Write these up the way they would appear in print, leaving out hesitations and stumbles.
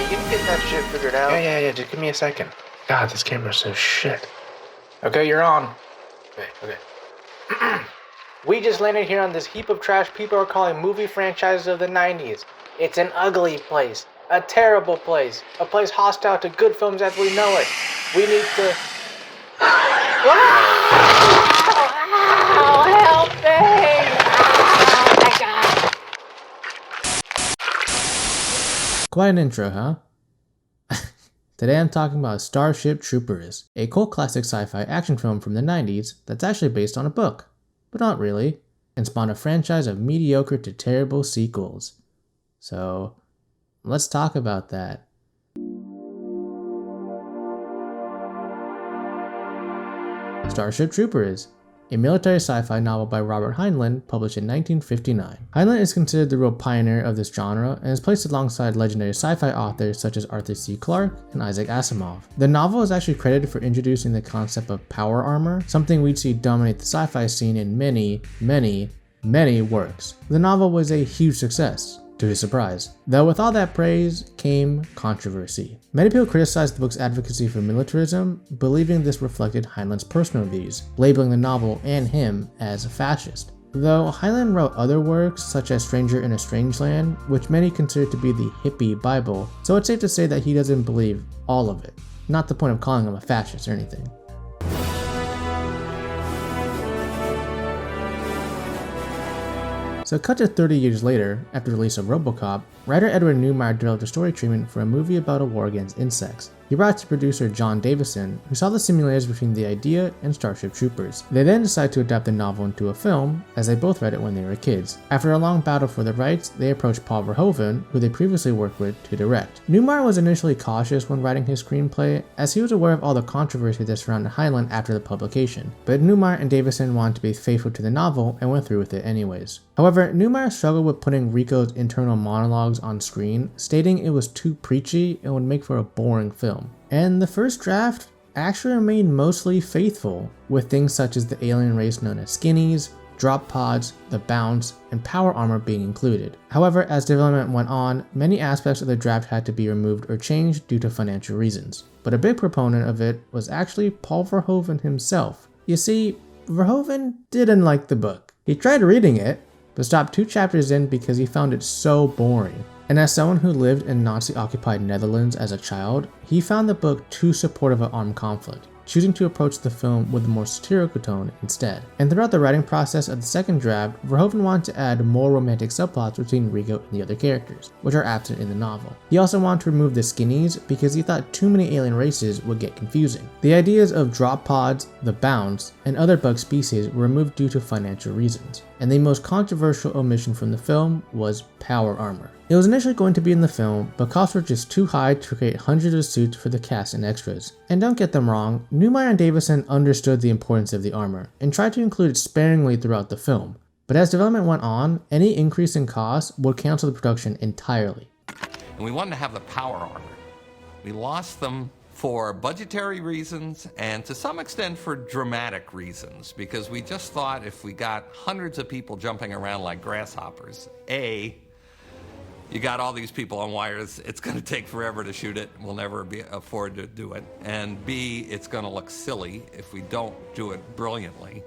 can get that shit figured out. Yeah, just give me a second. God, this camera's so shit. Okay, you're on. Okay. We just landed here on this heap of trash people are calling movie franchises of the 90s. It's an ugly place. A terrible place. A place hostile to good films as we know it. We need to... Help me! Oh my God! Quite an intro, huh? Today I'm talking about Starship Troopers, a cult classic sci-fi action film from the 90s that's actually based on a book, but not really, and spawned a franchise of mediocre to terrible sequels. So, let's talk about that. Starship Troopers, a military sci-fi novel by Robert Heinlein, published in 1959. Heinlein is considered the real pioneer of this genre and is placed alongside legendary sci-fi authors such as Arthur C. Clarke and Isaac Asimov. The novel is actually credited for introducing the concept of power armor, something we'd see dominate the sci-fi scene in many works. The novel was a huge success, to his surprise, though with all that praise came controversy. Many people criticized the book's advocacy for militarism, believing this reflected Heinlein's personal views, labeling the novel and him as a fascist. Though Heinlein wrote other works, such as Stranger in a Strange Land, which many consider to be the hippie Bible, so it's safe to say that he doesn't believe all of it. Not the point of calling him a fascist or anything. So cut to 30 years later, after the release of RoboCop, writer Edward Neumeier developed a story treatment for a movie about a war against insects. He brought it to producer John Davison, who saw the similarities between the idea and Starship Troopers. They then decided to adapt the novel into a film, as they both read it when they were kids. After a long battle for the rights, they approached Paul Verhoeven, who they previously worked with, to direct. Neumeier was initially cautious when writing his screenplay, as he was aware of all the controversy that surrounded Heinlein after the publication. But Neumeier and Davison wanted to be faithful to the novel and went through with it anyways. However, Neumeier struggled with putting Rico's internal monologues on screen, stating it was too preachy and would make for a boring film. And the first draft actually remained mostly faithful, with things such as the alien race known as skinnies, drop pods, the bounce, and power armor being included. However, as development went on, many aspects of the draft had to be removed or changed due to financial reasons. But a big proponent of it was actually Paul Verhoeven himself. You see, Verhoeven didn't like the book. He tried reading it, but stopped 2 chapters in because he found it so boring. And as someone who lived in Nazi-occupied Netherlands as a child, he found the book too supportive of armed conflict, choosing to approach the film with a more satirical tone instead. And throughout the writing process of the second draft, Verhoeven wanted to add more romantic subplots between Rico and the other characters, which are absent in the novel. He also wanted to remove the skinnies because he thought too many alien races would get confusing. The ideas of drop pods, the bounce, and other bug species were removed due to financial reasons. And the most controversial omission from the film was power armor. It was initially going to be in the film, but costs were just too high to create hundreds of suits for the cast and extras. And don't get them wrong, Neumeier and Davison understood the importance of the armor, and tried to include it sparingly throughout the film. But as development went on, any increase in costs would cancel the production entirely. And we wanted to have the power armor. We lost them for budgetary reasons and to some extent for dramatic reasons, because we just thought if we got hundreds of people jumping around like grasshoppers, A, you got all these people on wires, it's going to take forever to shoot it, we'll never afford to do it, and B, it's going to look silly if we don't do it brilliantly.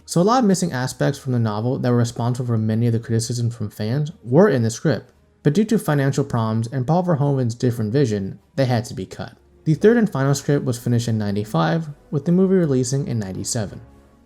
So a lot of missing aspects from the novel that were responsible for many of the criticisms from fans were in the script, but due to financial problems and Paul Verhoeven's different vision, they had to be cut. The third and final script was finished in '95, with the movie releasing in '97.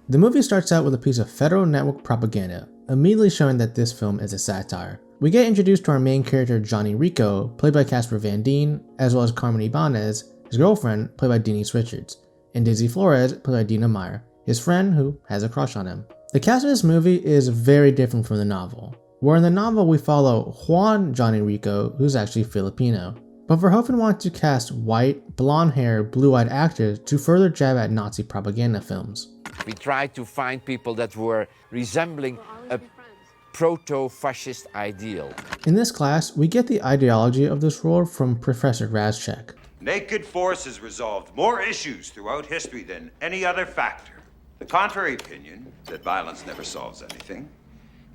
The movie starts out with a piece of Federal Network propaganda, immediately showing that this film is a satire. We get introduced to our main character Johnny Rico, played by Casper Van Dien, as well as Carmen Ibanez, his girlfriend, played by Denise Richards, and Dizzy Flores, played by Dina Meyer, his friend who has a crush on him. The cast of this movie is very different from the novel, where in the novel we follow Juan Johnny Rico, who's actually Filipino. But Verhoeven wanted to cast white, blonde-haired, blue-eyed actors to further jab at Nazi propaganda films. We tried to find people that were resembling a proto-fascist ideal. In this class, we get the ideology of this role from Professor Razchek. Naked force has resolved more issues throughout history than any other factor. The contrary opinion, that violence never solves anything,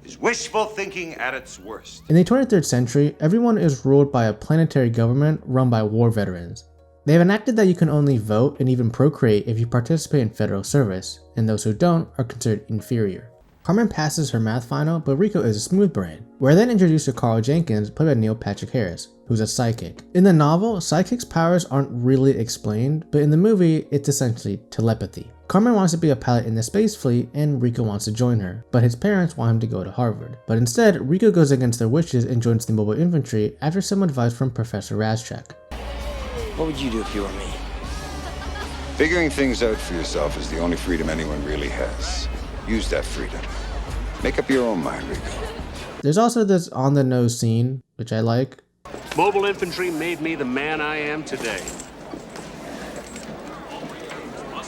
is wishful thinking at its worst. In the 23rd century, everyone is ruled by a planetary government run by war veterans. They have enacted that you can only vote and even procreate if you participate in federal service, and those who don't are considered inferior. Carmen passes her math final, but Rico is a smooth brain. We're then introduced to Carl Jenkins, played by Neil Patrick Harris, who's a psychic. In the novel, psychics' powers aren't really explained, but in the movie, it's essentially telepathy. Carmen wants to be a pilot in the space fleet, and Rico wants to join her, but his parents want him to go to Harvard. But instead, Rico goes against their wishes and joins the mobile infantry after some advice from Professor Razchek. What would you do if you were me? Figuring things out for yourself is the only freedom anyone really has. Use that freedom. Make up your own mind, Rico. There's also this on-the-nose scene, which I like. Mobile infantry made me the man I am today.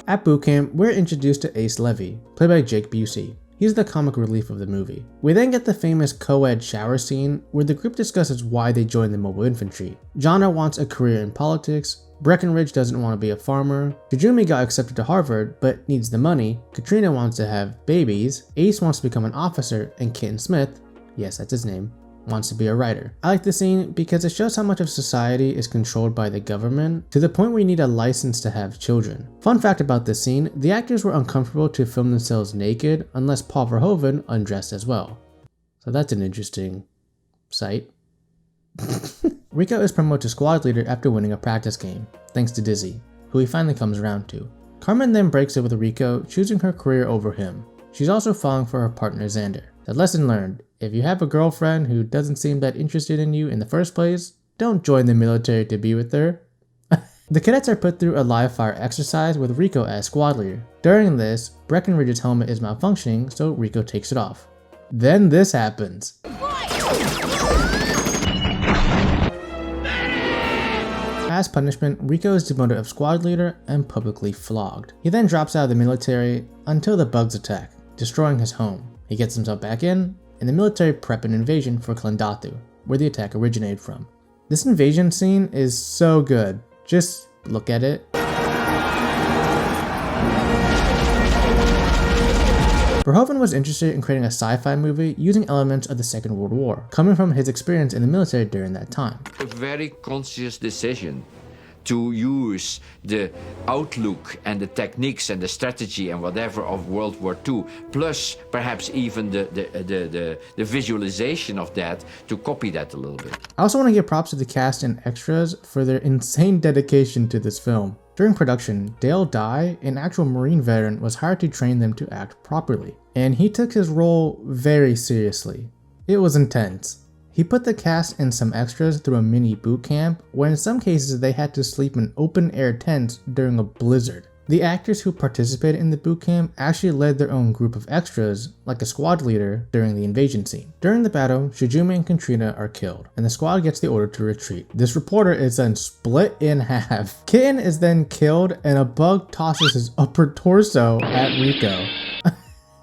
At boot camp, we're introduced to Ace Levy, played by Jake Busey. He's the comic relief of the movie. We then get the famous co-ed shower scene where the group discusses why they joined the mobile infantry. Jonna wants a career in politics, Breckenridge doesn't want to be a farmer, Kajumi got accepted to Harvard but needs the money, Katrina wants to have babies, Ace wants to become an officer, and Kitten Smith, yes that's his name, wants to be a writer. I like this scene because it shows how much of society is controlled by the government to the point where you need a license to have children. Fun fact about this scene, the actors were uncomfortable to film themselves naked unless Paul Verhoeven undressed as well. So that's an interesting sight. Rico is promoted to squad leader after winning a practice game, thanks to Dizzy, who he finally comes around to. Carmen then breaks it with Rico, choosing her career over him. She's also falling for her partner Xander. The lesson learned, if you have a girlfriend who doesn't seem that interested in you in the first place, don't join the military to be with her. The cadets are put through a live fire exercise with Rico as squad leader. During this, Breckenridge's helmet is malfunctioning, so Rico takes it off. Then this happens. As punishment, Rico is demoted of squad leader and publicly flogged. He then drops out of the military until the bugs attack, destroying his home. He gets himself back in, and the military prep an invasion for Klandatu, where the attack originated from. This invasion scene is so good. Just look at it. Verhoeven was interested in creating a sci-fi movie using elements of the Second World War, coming from his experience in the military during that time. A very conscious decision to use the outlook and the techniques and the strategy and whatever of World War II, plus perhaps even the visualization of that, to copy that a little bit. I also want to give props to the cast and extras for their insane dedication to this film. During production, Dale Dye, an actual Marine veteran, was hired to train them to act properly, and he took his role very seriously. It was intense. He put the cast and some extras through a mini boot camp, where in some cases they had to sleep in open-air tents during a blizzard. The actors who participated in the boot camp actually led their own group of extras, like a squad leader, during the invasion scene. During the battle, Shijumi and Katrina are killed, and the squad gets the order to retreat. This reporter is then split in half. Kitten is then killed, and a bug tosses his upper torso at Rico.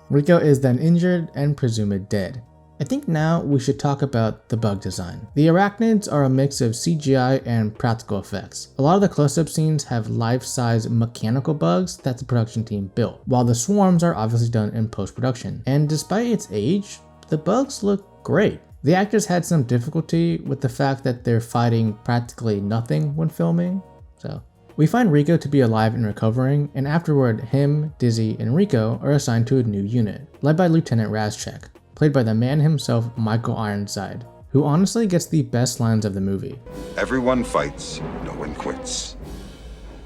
Rico is then injured and presumed dead. I think now we should talk about the bug design. The arachnids are a mix of CGI and practical effects. A lot of the close-up scenes have life-size mechanical bugs that the production team built, while the swarms are obviously done in post-production. And despite its age, the bugs look great. The actors had some difficulty with the fact that they're fighting practically nothing when filming, so. We find Rico to be alive and recovering, and afterward him, Dizzy, and Rico are assigned to a new unit, led by Lieutenant Razchek, played by the man himself, Michael Ironside, who honestly gets the best lines of the movie. Everyone fights, no one quits.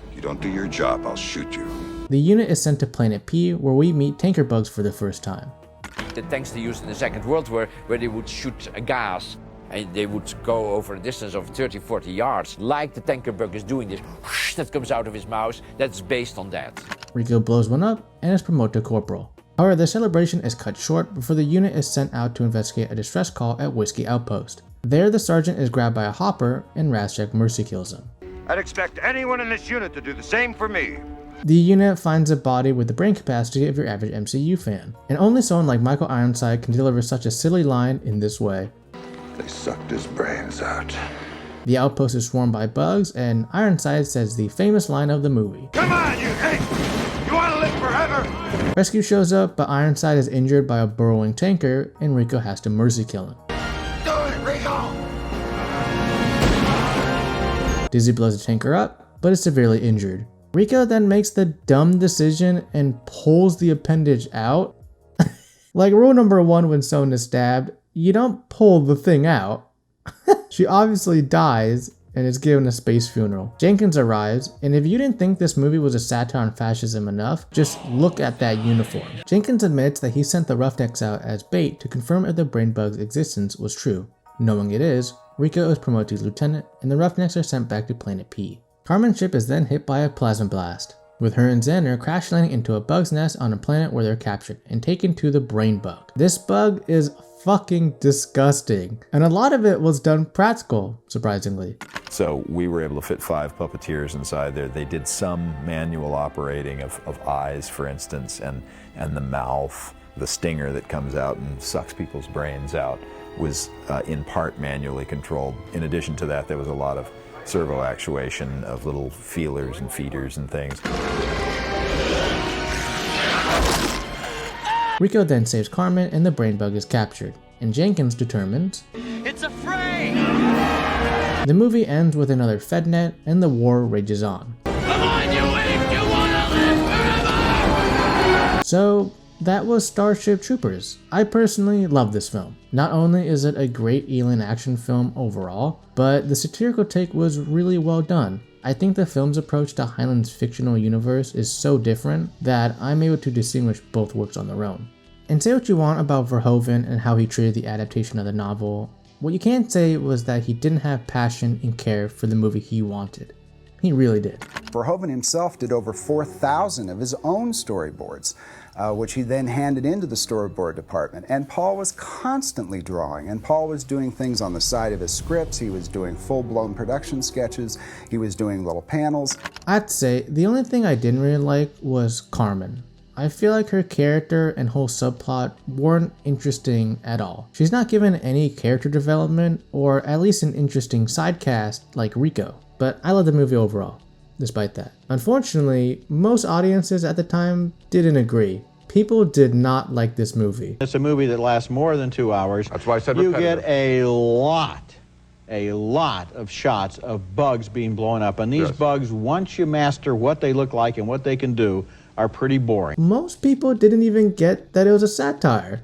If you don't do your job, I'll shoot you. The unit is sent to Planet P, where we meet tanker bugs for the first time. The tanks they used in the Second World War, where they would shoot a gas, and they would go over a distance of 30-40 yards, like the tanker bug is doing this, whoosh, that comes out of his mouth. That's based on that. Rico blows one up and is promoted to corporal. However, the celebration is cut short before the unit is sent out to investigate a distress call at Whiskey Outpost. There, the sergeant is grabbed by a hopper and Razchek mercy kills him. I'd expect anyone in this unit to do the same for me. The unit finds a body with the brain capacity of your average MCU fan, and only someone like Michael Ironside can deliver such a silly line in this way. They sucked his brains out. The outpost is swarmed by bugs, and Ironside says the famous line of the movie. Come on, you hate! You want to live forever? Rescue shows up, but Ironside is injured by a burrowing tanker, and Rico has to mercy kill him. Do it, Rico! Dizzy blows the tanker up, but is severely injured. Rico then makes the dumb decision and pulls the appendage out. Like rule number 1 when someone is stabbed, you don't pull the thing out. She obviously dies and is given a space funeral. Jenkins arrives, and if you didn't think this movie was a satire on fascism enough, just look at that uniform. Jenkins admits that he sent the Roughnecks out as bait to confirm if the brain bug's existence was true. Knowing it is, Rico is promoted to lieutenant, and the Roughnecks are sent back to Planet P. Carmen's ship is then hit by a plasma blast, with her and Xander crash landing into a bug's nest on a planet where they're captured and taken to the brain bug. This bug is fucking disgusting, and a lot of it was done practical, surprisingly. So we were able to fit 5 puppeteers inside there. They did some manual operating of eyes, for instance, and the mouth. The stinger that comes out and sucks people's brains out was in part manually controlled. In addition to that, there was a lot of servo actuation of little feelers and feeders and things. Rico then saves Carmen and the brain bug is captured, and Jenkins determines It's a fray! the movie ends with another FedNet and the war rages on. Come on, you ape! You wanna live forever! So that was Starship Troopers. I personally love this film. Not only is it a great alien action film overall, but the satirical take was really well done. I think the film's approach to Heinlein's fictional universe is so different that I'm able to distinguish both works on their own. And say what you want about Verhoeven and how he treated the adaptation of the novel, what you can't say was that he didn't have passion and care for the movie he wanted. He really did. Verhoeven himself did over 4,000 of his own storyboards, which he then handed into the storyboard department. And Paul was constantly drawing, and Paul was doing things on the side of his scripts. He was doing full-blown production sketches. He was doing little panels. I'd say the only thing I didn't really like was Carmen. I feel like her character and whole subplot weren't interesting at all. She's not given any character development, or at least an interesting side cast like Rico. But I love the movie overall, despite that. Unfortunately, most audiences at the time didn't agree. People did not like this movie. It's a movie that lasts more than 2 hours. That's why I said you repetitive. get a lot of shots of bugs being blown up. And these bugs, once you master what they look like and what they can do, are pretty boring. Most people didn't even get that it was a satire.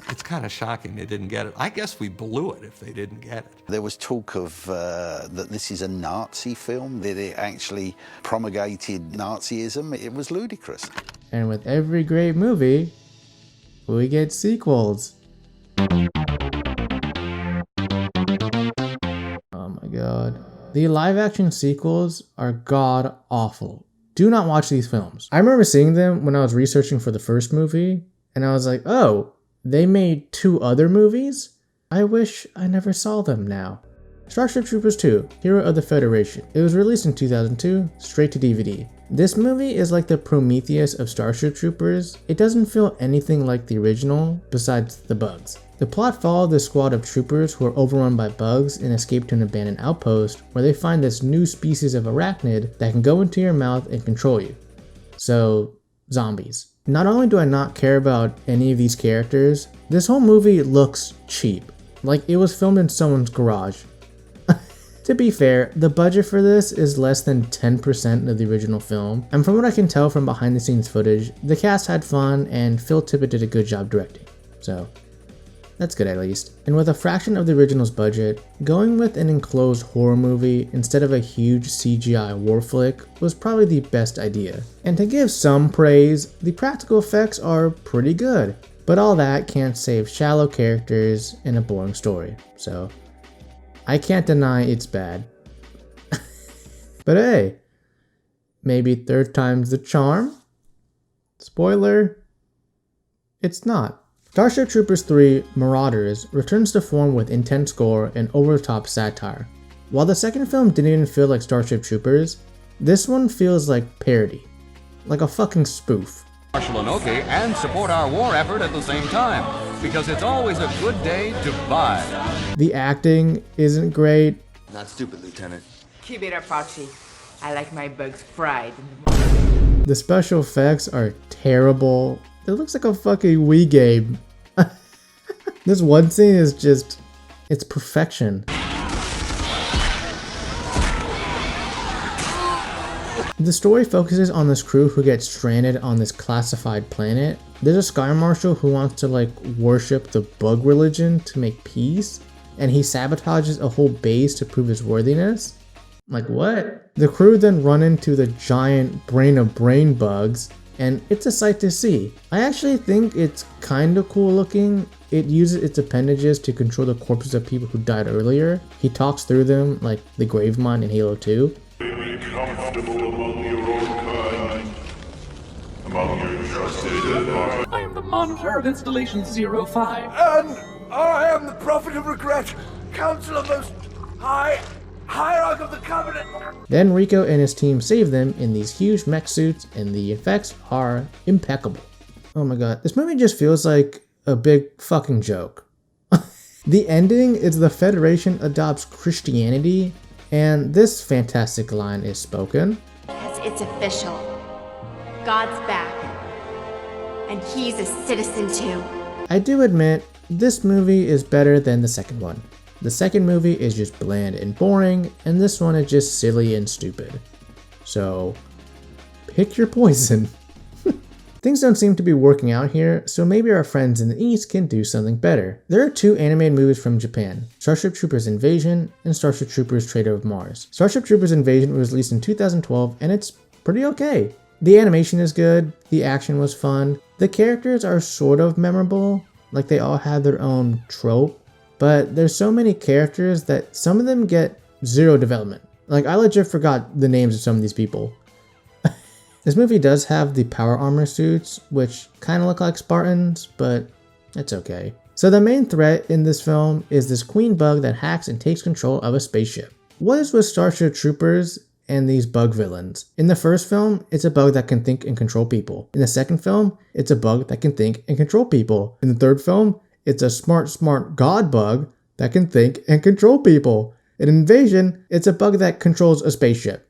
It's kind of shocking they didn't get it. I guess we blew it if they didn't get it. There was talk of that this is a Nazi film, that it actually promulgated Nazism. It was ludicrous. And with every great movie, we get sequels. Oh my god. The live action sequels are god awful. Do not watch these films. I remember seeing them when I was researching for the first movie, and I was like, oh, they made 2 other movies? I wish I never saw them now. Starship Troopers 2, Hero of the Federation. It was released in 2002, straight to DVD. This movie is like the Prometheus of Starship Troopers. It doesn't feel anything like the original, besides the bugs. The plot followed this squad of troopers who are overrun by bugs and escape to an abandoned outpost where they find this new species of arachnid that can go into your mouth and control you. So, zombies. Not only do I not care about any of these characters, this whole movie looks cheap. Like it was filmed in someone's garage. To be fair, the budget for this is less than 10% of the original film, and from what I can tell from behind the scenes footage, the cast had fun and Phil Tippett did a good job directing. So, that's good at least. And with a fraction of the original's budget, going with an enclosed horror movie instead of a huge CGI war flick was probably the best idea. And to give some praise, the practical effects are pretty good, but all that can't save shallow characters and a boring story, so I can't deny it's bad. But hey, maybe third time's the charm? Spoiler, it's not. Starship Troopers 3 Marauders returns to form with intense gore and over-the-top satire. While the second film didn't even feel like Starship Troopers, this one feels like parody. Like a fucking spoof. Marshal Inoki and support our war effort at the same time, because it's always a good day to buy. The acting isn't great. Not stupid, Lieutenant. Keep it up, Foxy. I like my bugs fried. The special effects are terrible. It looks like a fucking Wii game. This one scene is just, it's perfection. The story focuses on this crew who gets stranded on this classified planet. There's a Sky Marshal who wants to like worship the bug religion to make peace, and he sabotages a whole base to prove his worthiness. Like what? The crew then run into the giant brain of brain bugs, and it's a sight to see. I actually think it's kinda cool looking. It uses its appendages to control the corpses of people who died earlier. He talks through them like the Gravemind in Halo 2. I am the monitor of Installation 05. And I am the Prophet of Regret, Council of Most High, Hierarch of the Covenant. Then Rico and his team save them in these huge mech suits, and the effects are impeccable. Oh my god, this movie just feels like a big fucking joke. The ending is the Federation adopts Christianity, and this fantastic line is spoken. Because it's official. God's back. And he's a citizen too. I do admit, this movie is better than the second one. The second movie is just bland and boring, and this one is just silly and stupid. So, pick your poison. Things don't seem to be working out here, so maybe our friends in the East can do something better. There are two animated movies from Japan, Starship Troopers Invasion and Starship Troopers Trader of Mars. Starship Troopers Invasion was released in 2012, and it's pretty okay. The animation is good, the action was fun, the characters are sort of memorable, like they all have their own trope, but there's so many characters that some of them get zero development. Like I legit forgot the names of some of these people. This movie does have the power armor suits, which kind of look like Spartans, but it's okay. So the main threat in this film is this queen bug that hacks and takes control of a spaceship. What is with Starship Troopers and these bug villains? In the first film, it's a bug that can think and control people. In the second film, it's a bug that can think and control people. In the third film, it's a smart god bug that can think and control people. In Invasion, it's a bug that controls a spaceship.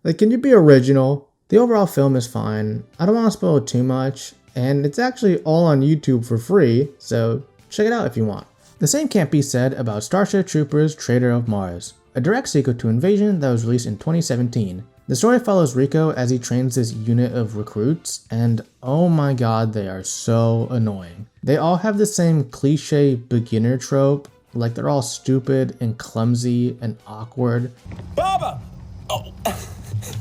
Like, can you be original? The overall film is fine. I don't want to spoil too much, and it's actually all on YouTube for free, so check it out if you want. The same can't be said about Starship Troopers Trader of Mars, a direct sequel to Invasion that was released in 2017. The story follows Rico as he trains this unit of recruits, and oh my god, they are so annoying. They all have the same cliche beginner trope, like they're all stupid and clumsy and awkward. Baba! Oh,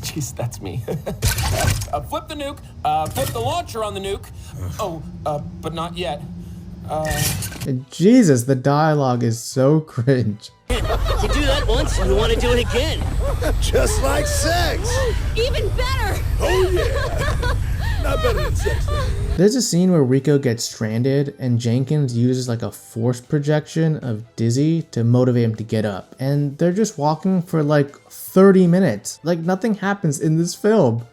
jeez, that's me. Flip the nuke, put the launcher on the nuke. Oh, but not yet. And Jesus, the dialogue is so cringe. You do that once, you want to do it again. Just like sex. Even better! Oh yeah! Not better than sex. There's a scene where Rico gets stranded and Jenkins uses like a force projection of Dizzy to motivate him to get up. And they're just walking for like 30 minutes. Like nothing happens in this film.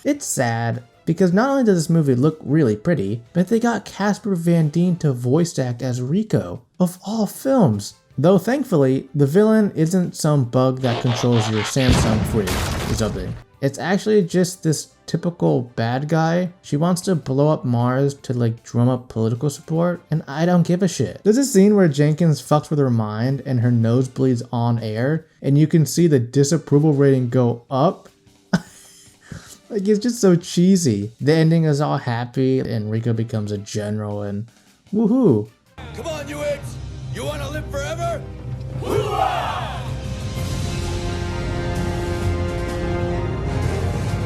It's sad because not only does this movie look really pretty, but they got Casper Van Dien to voice act as Rico, of all films. Though thankfully, the villain isn't some bug that controls your Samsung fridge or something. It's actually just this typical bad guy. She wants to blow up Mars to like drum up political support, and I don't give a shit. There's a scene where Jenkins fucks with her mind and her nose bleeds on air, and you can see the disapproval rating go up. Like it's just so cheesy. The ending is all happy and Rico becomes a general and woohoo. Come on, you apes! You want to live forever?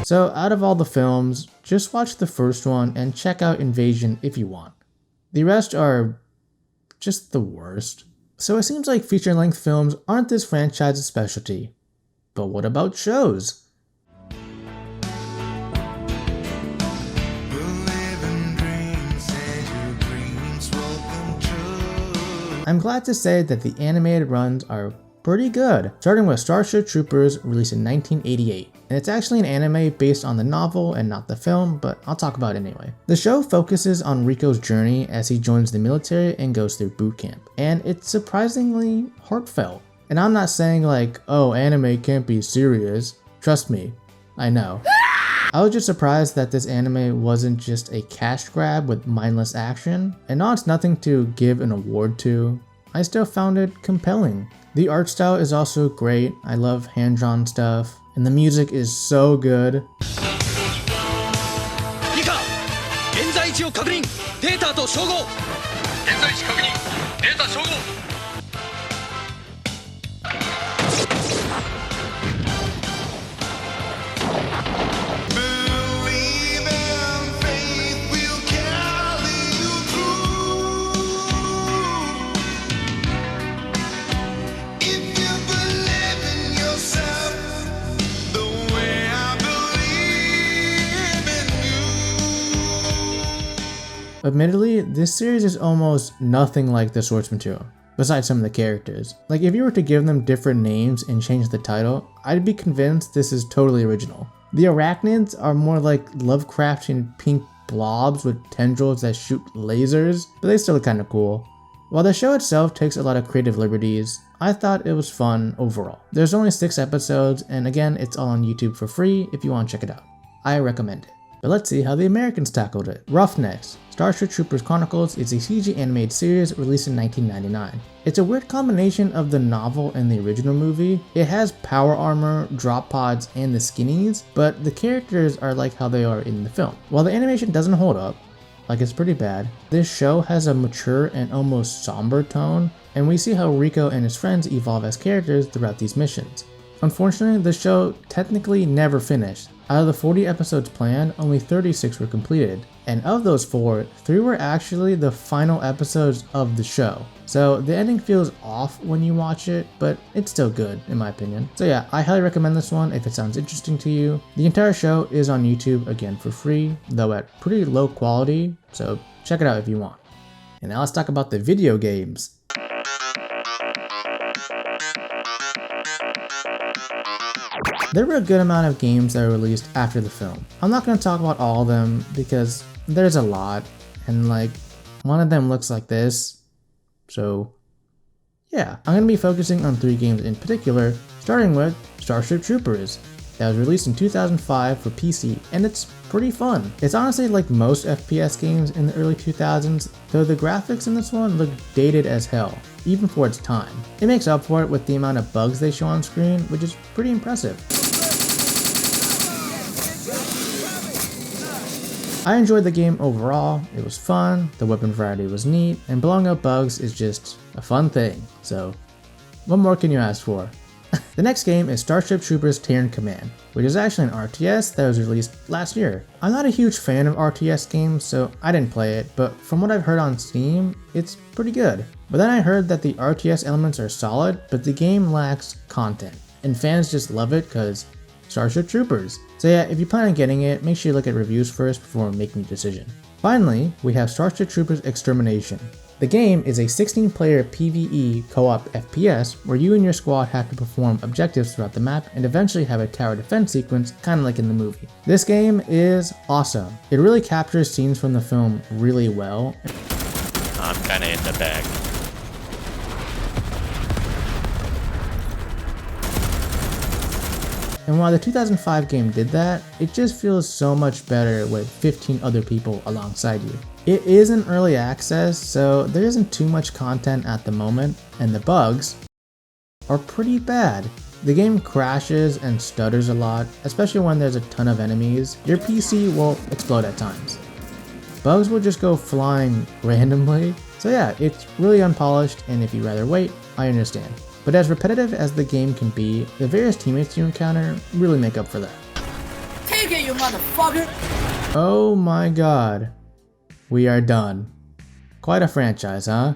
So out of all the films, just watch the first one and check out Invasion if you want. The rest are just the worst. So it seems like feature-length films aren't this franchise's specialty. But what about shows? I'm glad to say that the animated runs are pretty good, starting with Starship Troopers released in 1988. And it's actually an anime based on the novel and not the film, but I'll talk about it anyway. The show focuses on Rico's journey as he joins the military and goes through boot camp. And it's surprisingly heartfelt. And I'm not saying like, oh, anime can't be serious. Trust me, I know. I was just surprised that this anime wasn't just a cash grab with mindless action, and while it's nothing to give an award to, I still found it compelling. The art style is also great, I love hand-drawn stuff, and the music is so good. Admittedly, this series is almost nothing like the source material, besides some of the characters. Like, if you were to give them different names and change the title, I'd be convinced this is totally original. The arachnids are more like Lovecraftian pink blobs with tendrils that shoot lasers, but they still look kinda cool. While the show itself takes a lot of creative liberties, I thought it was fun overall. There's only 6 episodes, and again, it's all on YouTube for free if you want to check it out. I recommend it. But let's see how the Americans tackled it. Roughnecks, Starship Troopers Chronicles is a CG animated series released in 1999. It's a weird combination of the novel and the original movie. It has power armor, drop pods, and the skinnies, but the characters are like how they are in the film. While the animation doesn't hold up, like it's pretty bad, this show has a mature and almost somber tone, and we see how Rico and his friends evolve as characters throughout these missions. Unfortunately, the show technically never finished. Out of the 40 episodes planned, only 36 were completed. And of those 4, 3 were actually the final episodes of the show. So the ending feels off when you watch it, but it's still good in my opinion. So yeah, I highly recommend this one if it sounds interesting to you. The entire show is on YouTube, again for free, though at pretty low quality, so check it out if you want. And now let's talk about the video games. There were a good amount of games that were released after the film. I'm not going to talk about all of them because there's a lot, and like one of them looks like this, so yeah. I'm going to be focusing on 3 games in particular, starting with Starship Troopers. That was released in 2005 for PC, and it's pretty fun. It's honestly like most FPS games in the early 2000s, though the graphics in this one look dated as hell, even for its time. It makes up for it with the amount of bugs they show on screen, which is pretty impressive. I enjoyed the game overall, it was fun, the weapon variety was neat, and blowing up bugs is just a fun thing, so what more can you ask for? The next game is Starship Troopers Terran Command, which is actually an RTS that was released last year. I'm not a huge fan of RTS games, so I didn't play it, but from what I've heard on Steam, it's pretty good. But then I heard that the RTS elements are solid, but the game lacks content, and fans just love it because Starship Troopers. So yeah, if you plan on getting it, make sure you look at reviews first before making a decision. Finally, we have Starship Troopers Extermination. The game is a 16-player PvE co-op FPS where you and your squad have to perform objectives throughout the map and eventually have a tower defense sequence, kind of like in the movie. This game is awesome. It really captures scenes from the film really well. I'm kind of in the bag. And while the 2005 game did that, it just feels so much better with 15 other people alongside you. It is in early access, so there isn't too much content at the moment, and the bugs are pretty bad. The game crashes and stutters a lot, especially when there's a ton of enemies. Your PC will explode at times. Bugs will just go flying randomly. So yeah, it's really unpolished, and if you'd rather wait, I understand. But as repetitive as the game can be, the various teammates you encounter really make up for that. Take it, you motherfucker! Oh my god. We are done. Quite a franchise, huh?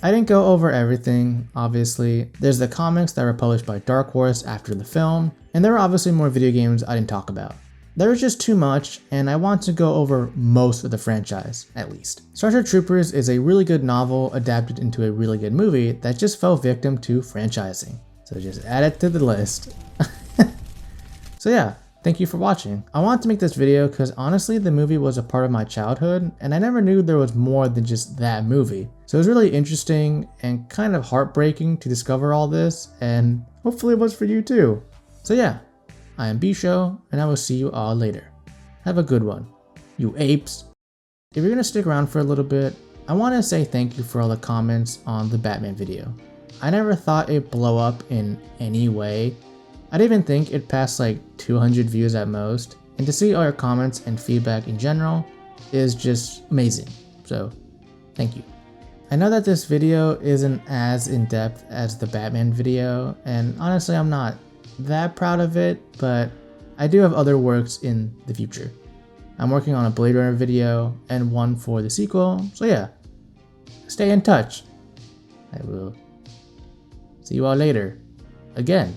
I didn't go over everything, obviously. There's the comics that were published by Dark Horse after the film, and there were obviously more video games I didn't talk about. There was just too much, and I want to go over most of the franchise, at least. Starship Troopers is a really good novel adapted into a really good movie that just fell victim to franchising. So just add it to the list. So yeah, thank you for watching. I wanted to make this video because honestly the movie was a part of my childhood, and I never knew there was more than just that movie. So it was really interesting and kind of heartbreaking to discover all this, and hopefully it was for you too. So yeah. I am Bisho, and I will see you all later. Have a good one, you apes. If you're gonna stick around for a little bit, I want to say thank you for all the comments on the Batman video. I never thought it'd blow up in any way. I didn't even think it passed like 200 views at most, and to see all your comments and feedback in general is just amazing, so thank you. I know that this video isn't as in-depth as the Batman video, and honestly I'm not that proud of it, but I do have other works in the future. I'm working on a Blade Runner video and one for the sequel, so yeah, stay in touch. I will see you all later, again.